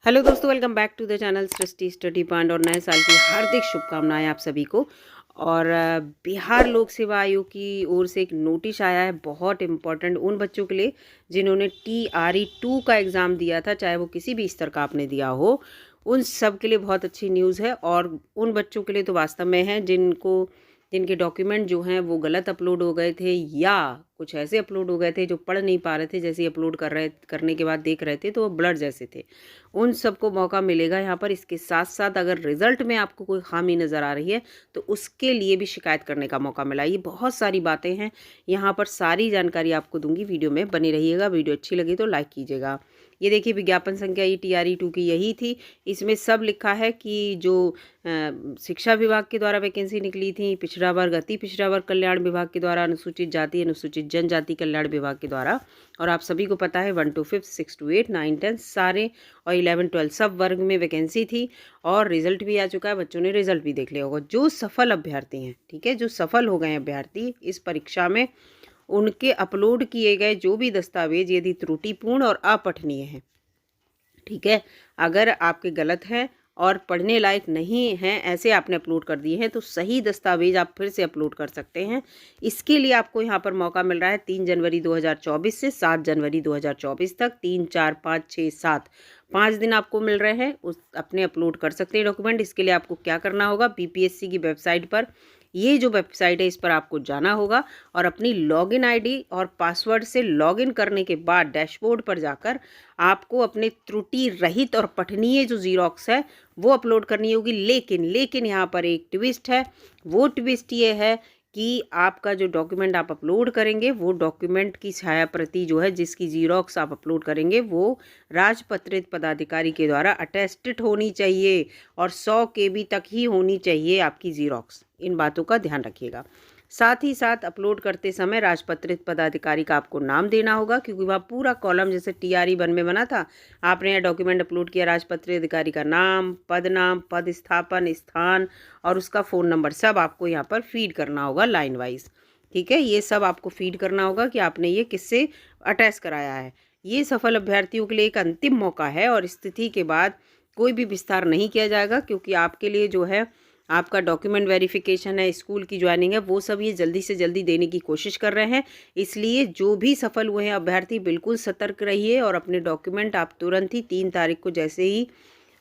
Hello दोस्तों, welcome back to the channel Srishti study point और नए साल की हार्दिक शुभकामनाएं आप सभी को। और बिहार लोक सेवा आयोग की ओर से एक नोटिस आया है, बहुत इम्पोर्टेंट उन बच्चों के लिए जिन्होंने TRE 2 का एग्ज़ाम दिया था, चाहे वो किसी भी स्तर का आपने दिया हो। उन सब के लिए बहुत अच्छी न्यूज़ है। और उन बच्चों के लिए तो वास्तव में है जिनके डॉक्यूमेंट जो हैं वो गलत अपलोड हो गए थे, या कुछ ऐसे अपलोड हो गए थे जो पढ़ नहीं पा रहे थे, जैसे अपलोड करने के बाद देख रहे थे तो वो ब्लर जैसे थे। उन सबको मौका मिलेगा यहाँ पर। इसके साथ साथ अगर रिजल्ट में आपको कोई खामी नज़र आ रही है तो उसके लिए भी शिकायत करने का मौका मिला। ये बहुत सारी बातें हैं, यहाँ पर सारी जानकारी आपको दूंगी, वीडियो में बने रहिएगा। वीडियो अच्छी लगी तो लाइक कीजिएगा। ये देखिए, विज्ञापन संख्या ये TRE 2 की यही थी। इसमें सब लिखा है कि जो शिक्षा विभाग के द्वारा वैकेंसी निकली थी, पिछड़ा वर्ग अति पिछड़ा वर्ग कल्याण विभाग के द्वारा, अनुसूचित जाति अनुसूचित जनजाति कल्याण विभाग के द्वारा, और आप सभी को पता है 1 to 5, 6 to 8, 9, 10 सारे, और 11, 12 सब वर्ग में वैकेंसी थी। और रिजल्ट भी आ चुका है, बच्चों ने रिजल्ट भी देख लिया होगा। जो सफल अभ्यर्थी हैं, ठीक है, जो सफल हो गए अभ्यर्थी इस परीक्षा में, उनके अपलोड किए गए जो भी दस्तावेज यदि त्रुटिपूर्ण और अपठनीय हैं, ठीक है, अगर आपके गलत हैं और पढ़ने लायक नहीं हैं, ऐसे आपने अपलोड कर दिए हैं, तो सही दस्तावेज आप फिर से अपलोड कर सकते हैं। इसके लिए आपको यहाँ पर मौका मिल रहा है 3 जनवरी 2024 से 7 जनवरी 2024 तक, 3, 4, 5, 6, 7 5 दिन आपको मिल रहे हैं। उस अपने अपलोड कर सकते हैं डॉक्यूमेंट। इसके लिए आपको क्या करना होगा, BPSC की वेबसाइट पर, ये जो वेबसाइट है इस पर आपको जाना होगा और अपनी लॉगिन आईडी और पासवर्ड से लॉगिन करने के बाद डैशबोर्ड पर जाकर आपको अपने त्रुटि रहित और पठनीय जो जीरोक्स है वो अपलोड करनी होगी। लेकिन यहाँ पर एक ट्विस्ट है। वो ट्विस्ट ये है कि आपका जो डॉक्यूमेंट आप अपलोड करेंगे, वो डॉक्यूमेंट की छाया प्रति जो है, जिसकी जीरोक्स आप अपलोड करेंगे, वो राजपत्रित पदाधिकारी के द्वारा अटेस्टेड होनी चाहिए और 100 KB तक ही होनी चाहिए आपकी जीरोक्स। इन बातों का ध्यान रखिएगा। साथ ही साथ अपलोड करते समय राजपत्रित पदाधिकारी का आपको नाम देना होगा, क्योंकि वह पूरा कॉलम जैसे TRE 1 में बना था, आपने यह डॉक्यूमेंट अपलोड किया, राजपत्रित अधिकारी का नाम, पद स्थापन, स्थान और उसका फ़ोन नंबर सब आपको यहाँ पर फीड करना होगा लाइन वाइज। ठीक है, ये सब आपको फीड करना होगा कि आपने ये किससे अटैच कराया है। ये सफल अभ्यर्थियों के लिए एक अंतिम मौका है और स्थिति के बाद कोई भी विस्तार नहीं किया जाएगा, क्योंकि आपके लिए जो है आपका डॉक्यूमेंट वेरिफिकेशन है, स्कूल की ज्वाइनिंग है, वो सब ये जल्दी से जल्दी देने की कोशिश कर रहे हैं। इसलिए जो भी सफल हुए हैं अभ्यर्थी, बिल्कुल सतर्क रहिए और अपने डॉक्यूमेंट आप तुरंत ही 3 तारीख को जैसे ही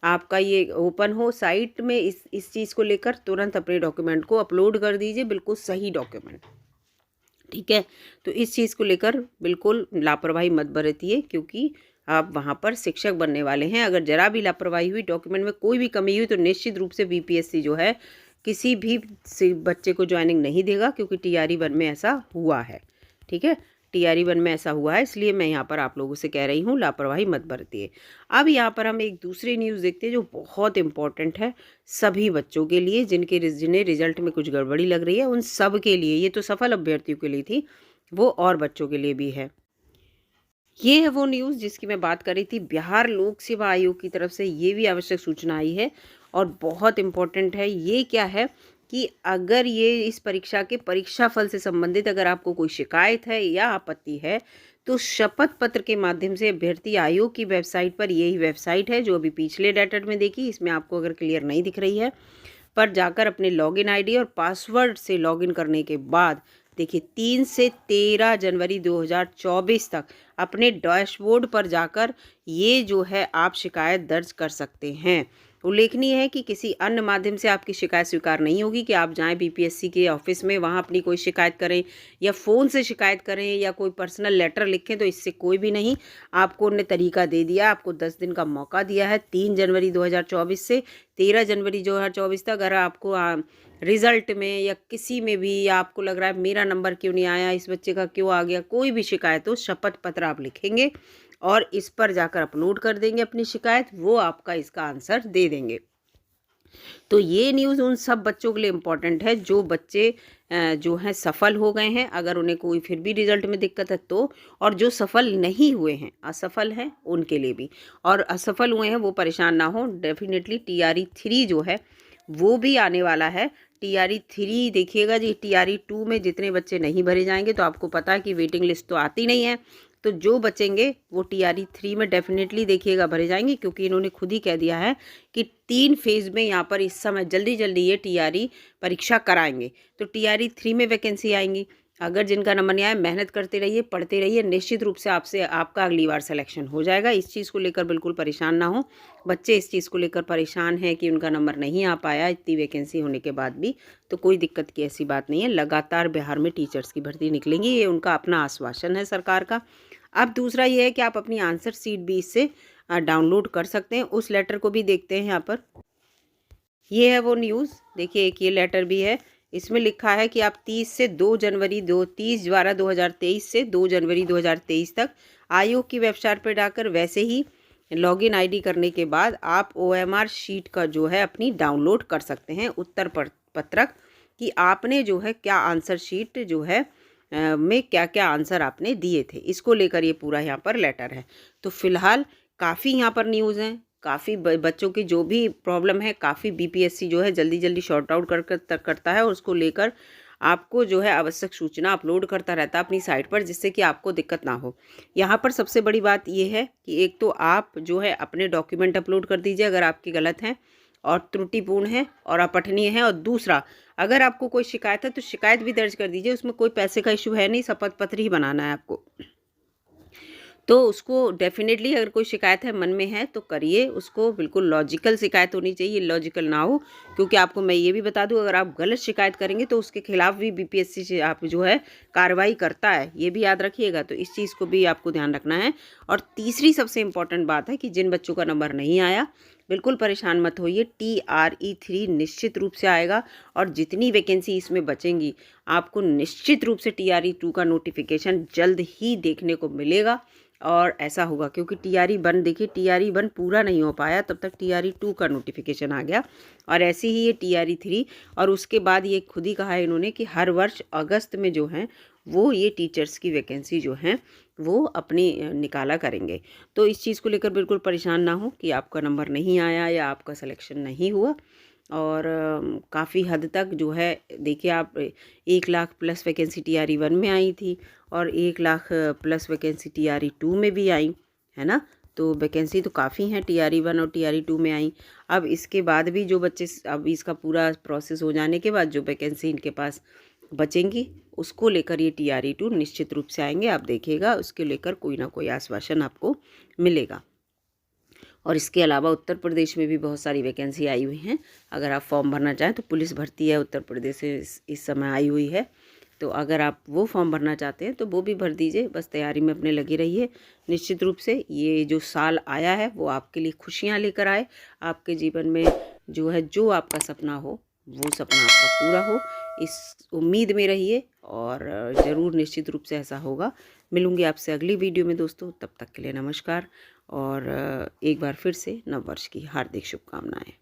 आपका ये ओपन हो साइट में, इस चीज़ को लेकर तुरंत अपने डॉक्यूमेंट को अपलोड कर दीजिए, बिल्कुल सही डॉक्यूमेंट। ठीक है, तो इस चीज़ को लेकर बिल्कुल लापरवाही मत बरतिए, क्योंकि आप वहाँ पर शिक्षक बनने वाले हैं। अगर जरा भी लापरवाही हुई, डॉक्यूमेंट में कोई भी कमी हुई, तो निश्चित रूप से BPSC जो है किसी भी बच्चे को ज्वाइनिंग नहीं देगा, क्योंकि TRE 1 में ऐसा हुआ है। ठीक है, TRE 1 में ऐसा हुआ है, इसलिए मैं यहाँ पर आप लोगों से कह रही हूँ, लापरवाही मत बरतिए। अब यहाँ पर हम एक दूसरी न्यूज़ देखते हैं जो बहुत इंपॉर्टेंट है सभी बच्चों के लिए, जिन्हें रिजल्ट में कुछ गड़बड़ी लग रही है, उन सब के लिए। ये तो सफल अभ्यर्थियों के लिए थी, वो और बच्चों के लिए भी है। ये है वो न्यूज़ जिसकी मैं बात कर रही थी। बिहार लोक सेवा आयोग की तरफ से ये भी आवश्यक सूचना आई है और बहुत इम्पोर्टेंट है। ये क्या है कि अगर ये इस परीक्षा के परीक्षा फल से संबंधित अगर आपको कोई शिकायत है या आपत्ति है, तो शपथ पत्र के माध्यम से अभ्यर्थी आयोग की वेबसाइट पर, यही वेबसाइट है जो अभी पिछले डाटा में देखी, इसमें आपको अगर क्लियर नहीं दिख रही है, पर जाकर अपने लॉगिन आईडी और पासवर्ड से लॉगिन करने के बाद देखिए 3 से 13 जनवरी 2024 तक अपने डैशबोर्ड पर जाकर ये जो है आप शिकायत दर्ज कर सकते हैं। उल्लेखनीय है कि किसी अन्य माध्यम से आपकी शिकायत स्वीकार नहीं होगी, कि आप जाएं BPSC के ऑफिस में, वहां अपनी कोई शिकायत करें या फ़ोन से शिकायत करें या कोई पर्सनल लेटर लिखें, तो इससे कोई भी नहीं। आपको उन्होंने तरीका दे दिया, आपको 10 दिन का मौका दिया है, 3 जनवरी 2024 से 13 जनवरी 2024 तक। अगर आपको रिजल्ट में या किसी में भी आपको लग रहा है मेरा नंबर क्यों नहीं आया, इस बच्चे का क्यों आ गया, कोई भी शिकायत हो, शपथ पत्र आप लिखेंगे और इस पर जाकर अपलोड कर देंगे अपनी शिकायत, वो आपका इसका आंसर दे देंगे। तो ये न्यूज़ उन सब बच्चों के लिए इम्पॉर्टेंट है जो बच्चे जो हैं सफल हो गए हैं, अगर उन्हें कोई फिर भी रिजल्ट में दिक्कत है तो, और जो सफल नहीं हुए हैं, असफल हैं, उनके लिए भी। और असफल हुए हैं वो परेशान ना हो, डेफिनेटली TRE 3 जो है वो भी आने वाला है। TRE 3 देखिएगा जी, TRE 2 में जितने बच्चे नहीं भरे जाएंगे, तो आपको पता है कि वेटिंग लिस्ट तो आती नहीं है, तो जो बचेंगे वो TRE 3 में डेफिनेटली देखिएगा भरे जाएंगे, क्योंकि इन्होंने खुद ही कह दिया है कि 3 फेज़ में यहाँ पर इस समय जल्दी जल्दी ये TRE परीक्षा कराएंगे। तो TRE 3 में वैकेंसी आएंगी। अगर जिनका नंबर नहीं आया, मेहनत करते रहिए, पढ़ते रहिए, निश्चित रूप से आपका अगली बार सिलेक्शन हो जाएगा। इस चीज़ को लेकर बिल्कुल परेशान ना हो। बच्चे इस चीज़ को लेकर परेशान हैं कि उनका नंबर नहीं आ पाया इतनी वैकेंसी होने के बाद भी, तो कोई दिक्कत की ऐसी बात नहीं है। लगातार बिहार में टीचर्स की भर्ती निकलेंगी, ये उनका अपना आश्वासन है सरकार का। अब दूसरा ये है कि आप अपनी आंसर शीट भी इससे डाउनलोड कर सकते हैं। उस लेटर को भी देखते हैं यहाँ पर। ये है वो न्यूज़, देखिए एक ये लेटर भी है। इसमें लिखा है कि आप 30 से 2 जनवरी 2023 से 2 जनवरी 2023 तक आयोग की वेबसाइट पर जाकर वैसे ही लॉगिन आईडी करने के बाद आप OMR शीट का जो है अपनी डाउनलोड कर सकते हैं, उत्तर पत्रक कि आपने जो है क्या आंसर शीट जो है में क्या क्या आंसर आपने दिए थे, इसको लेकर ये पूरा यहाँ पर लेटर है। तो फिलहाल काफ़ी यहाँ पर न्यूज़ हैं, काफ़ी बच्चों की जो भी प्रॉब्लम है, काफ़ी BPSC जो है जल्दी जल्दी शॉर्ट आउट करता है और उसको लेकर आपको जो है आवश्यक सूचना अपलोड करता रहता है अपनी साइट पर, जिससे कि आपको दिक्कत ना हो। यहाँ पर सबसे बड़ी बात ये है कि एक तो आप जो है अपने डॉक्यूमेंट अपलोड कर दीजिए अगर आपके गलत हैं और त्रुटिपूर्ण है और अपठनीय है, और दूसरा अगर आपको कोई शिकायत है तो शिकायत भी दर्ज कर दीजिए। उसमें कोई पैसे का इशू है नहीं, शपथ पत्र ही बनाना है आपको। तो उसको डेफिनेटली अगर कोई शिकायत है मन में है तो करिए उसको, बिल्कुल लॉजिकल शिकायत होनी चाहिए, लॉजिकल ना हो। क्योंकि आपको मैं ये भी बता दूं, अगर आप गलत शिकायत करेंगे तो उसके खिलाफ भी BPSC से आप जो है कार्रवाई करता है, ये भी याद रखिएगा। तो इस चीज़ को भी आपको ध्यान रखना है। और तीसरी सबसे इम्पॉर्टेंट बात है कि जिन बच्चों का नंबर नहीं आया बिल्कुल परेशान मत होइए, TRE 3 निश्चित रूप से आएगा और जितनी वैकेंसी इसमें बचेंगी आपको निश्चित रूप से TRE 2 का नोटिफिकेशन जल्द ही देखने को मिलेगा। और ऐसा होगा क्योंकि TRE 1 देखिए, TRE 1 पूरा नहीं हो पाया तब तक TRE 2 का नोटिफिकेशन आ गया, और ऐसे ही ये TRE 3। और उसके बाद ये खुद ही कहा है इन्होंने कि हर वर्ष अगस्त में जो है वो ये टीचर्स की वैकेंसी जो हैं वो अपनी निकाला करेंगे। तो इस चीज़ को लेकर बिल्कुल परेशान ना हो कि आपका नंबर नहीं आया या आपका सिलेक्शन नहीं हुआ। और काफ़ी हद तक जो है देखिए, आप 1 लाख प्लस वैकेंसी TRE 1 में आई थी और 1 लाख प्लस वैकेंसी TRE 2 में भी आई है ना। तो वैकेंसी तो काफ़ी हैं TRE 1 और TRE 2 में आई। अब इसके बाद भी जो बच्चे, अब इसका पूरा प्रोसेस हो जाने के बाद जो वैकेंसी इनके पास बचेंगी उसको लेकर ये TRE 2 निश्चित रूप से आएंगे। आप देखिएगा उसके लेकर कोई ना कोई आश्वासन आपको मिलेगा। और इसके अलावा उत्तर प्रदेश में भी बहुत सारी वैकेंसी आई हुई हैं। अगर आप फॉर्म भरना चाहें तो पुलिस भर्ती है उत्तर प्रदेश से इस समय आई हुई है, तो अगर आप वो फॉर्म भरना चाहते हैं तो वो भी भर दीजिए। बस तैयारी में अपने लगे रहिए। निश्चित रूप से ये जो साल आया है वो आपके लिए खुशियाँ लेकर आए, आपके जीवन में जो है जो आपका सपना हो वो सपना आपका पूरा हो, इस उम्मीद में रहिए और ज़रूर निश्चित रूप से ऐसा होगा। मिलूंगी आपसे अगली वीडियो में दोस्तों, तब तक के लिए नमस्कार और एक बार फिर से नववर्ष की हार्दिक शुभकामनाएं।